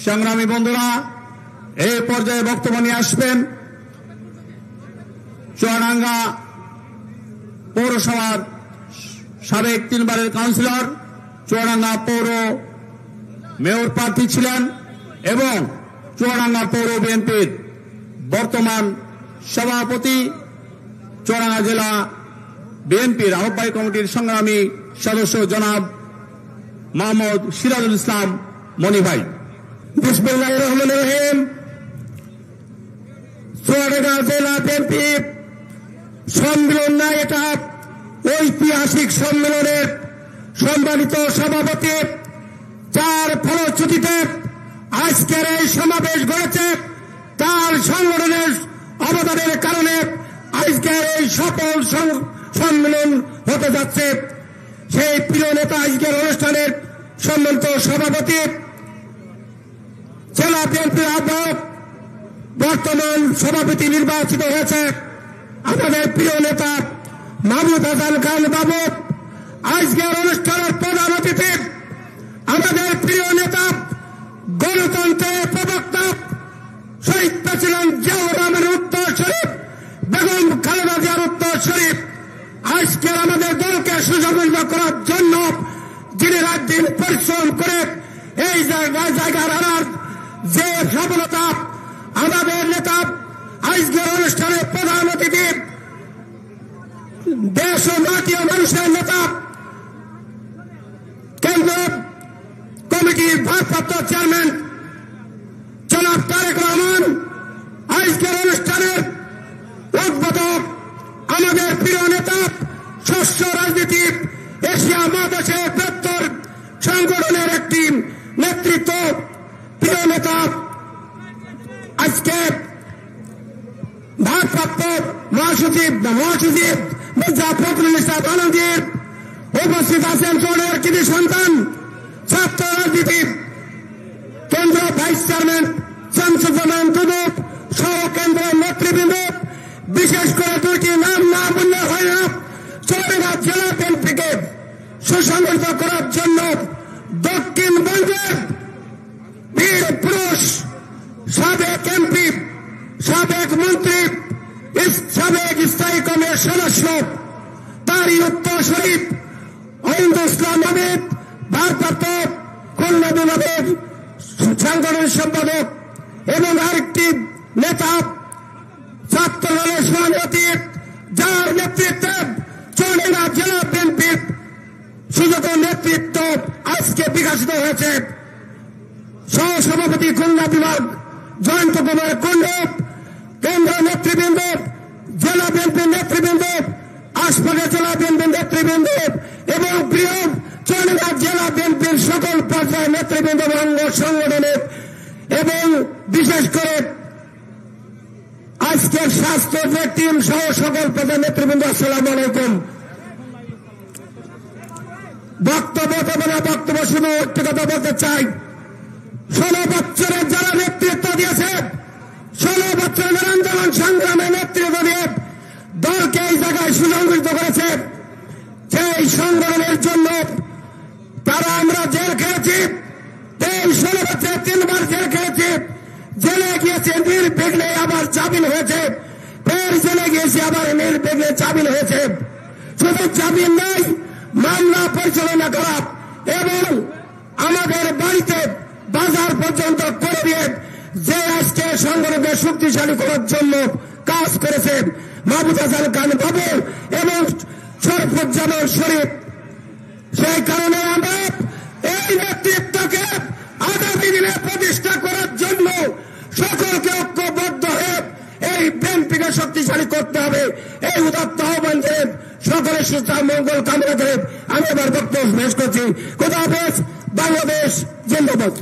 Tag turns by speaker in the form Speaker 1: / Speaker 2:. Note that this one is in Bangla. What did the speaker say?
Speaker 1: সংগ্রামী বন্ধুরা, এই পর্যায়ে বক্তব্য নিয়ে আসবেন চুয়াডাঙ্গা পৌরসভার সাবেক 3 বারের কাউন্সিলর, চুয়াডাঙ্গা পৌর মেয়র প্রার্থী ছিলেন এবং চুয়াডাঙ্গা পৌর বিএনপির বর্তমান সভাপতি, চুয়াডাঙ্গা জেলা বিএনপির আহ্বায়ক কমিটির সংগ্রামী সদস্য জনাব মোহাম্মদ সিরাজুল ইসলাম মনি ভাই।
Speaker 2: বিসমিল্লাহির রহমানির রহিম। চুয়াডাঙ্গা জেলা বিএনপি সম্মেলন না, এটা ঐতিহাসিক সম্মেলনের সম্মানিত সভাপতি, যার ফলশ্রুতিতে আজকের এই সমাবেশ ঘটেছে, তার সংগঠনের অবদানের কারণে আজকের এই সফল সম্মেলন হতে যাচ্ছে। সেই প্রিয় নেতা আজকের অনুষ্ঠানের সম্মানিত সভাপতি, জেলা বিএনপির আহ্বায়ক, বর্তমান সভাপতি নির্বাচিত হয়েছে আমাদের প্রিয় নেতা মাহমুদ হাসান খান বাবু। আজকের অনুষ্ঠানের প্রধান অতিথি আমাদের প্রিয় নেতা, গণতন্ত্রের প্রবক্তা, শহীদ প্রেসিডেন্ট জিয়াউর রহমানের উত্তর শরীফ, বেগম খালেদা জিয়ার উত্তর শরীফ। আজকের আমাদের দলকে সুসংগঠিত করার জন্য যিনি রাত দিন পরিশ্রম করে এই জায়গার আনার যে সফলতা, আমাদের নেতা আজকের অনুষ্ঠানের প্রধান অতিথি, দেশ ও জাতীয় মানুষের নেতা, কেন্দ্র কমিটির ভারপ্রাপ্ত চেয়ারম্যান জনাব তারেক রহমান। আজকের অনুষ্ঠানের উদ্বোধক আমাদের প্রিয় নেতা, শস্য রাজনীতি এশিয়া মহাদেশের বৃহত্তর সংগঠনের একটি নেতৃত্ব, প্রিয় নেতা আজকে ভারপ্রাপ্ত মহাসচিব মির্জা ফখরুল ইসলাম আলমগীর। উপস্থিত আছেন চৌধুরীর কৃতি সন্তান, ছাত্র রাজনীতি কেন্দ্র ভাইস চেয়ারম্যান শামসুজ্জামান দুদু সহ কেন্দ্রের নেতৃবৃন্দ। বিশেষ করে 2টি নাম না বললে হয় না, চৌধুরীরা জেলা বিএনপিকে সুসংগঠিত করার জন্য দক্ষিণবঙ্গের বীর পুরুষ, সাবেক এমপি, সাবেক মন্ত্রী, সাবেক স্থায়ী কমিটির সদস্য, তারই উত্তর শরীফ অহিন্দ ইসলাম হামিদ, ভারপ্রাপ্ত খুলনা বিভাগের সাংগঠনিক সম্পাদক এবং আরেকটি নেতা ছাত্র দলের সভাপতি, যার নেতৃত্বে চৌধুরীরা জেলা বিএনপির সুযোগ্য নেতৃত্ব আজকে বিকাশিত হয়েছে। সহসভাপতি খুলনা বিভাগ জয়ন্ত কুমার কুণ্ডু, কেন্দ্র নেতৃবৃন্দ, জেলা বিএনপির নেতৃবৃন্দ, আশপাশের জেলা বিএনপির নেতৃবৃন্দ এবং প্রিয় চৌধুরীরা জেলা বিএনপির সকল পর্যায়ের নেতৃবৃন্দ অঙ্গ সংগঠনের এবং বিশেষ করে আজকের স্বাস্থ্য টিম সহ সকল পর্যায়ের নেতৃবৃন্দ, আসসালামু আলাইকুম। বক্তব্য শুনে একটি কথা বলতে চাই। 16 বছরের যারা নেতৃত্ব দিয়েছে, 16 বছরের আন্দোলন সংগ্রামে নেতৃত্ব দিয়ে দলকে এই জায়গায় সুসংগঠিত করেছে, সেই সংগঠনের জন্য তারা আমরা জেল খেয়েছি, 16 বছরে 3 বার জেল খেয়েছি। জেলে গিয়েছে নির্বিঘ্নে, আবার জামিন হয়েছে, ফের জেলে গিয়েছে, আবার নির্বিঘ্নে জামিন হয়েছে। শুধু জামিন নাই, মামলা পরিচালনা করা এবং আমাদের বাড়িতে বাজার পর্যন্ত করে দিয়ে যে আজকে সংগঠনকে শক্তিশালী করার জন্য কাজ করেছে মাহমুদ হাসান খান বাবু এবং শরীফুজ্জামান শরীফ। সেই কারণে আমরা এই নেতৃত্বকে আগামী দিনে প্রতিষ্ঠা করার জন্য সকলকে ঐক্যবদ্ধ হয়ে এই বিএনপিকে শক্তিশালী করতে হবে, এই উদাত্ত আহ্বান করে সকলের সুস্থ মঙ্গল কামনা করে আমি আবার বক্তব্য শেষ করছি। খোদা হাফেজ। বাংলাদেশ জিন্দাবাদ।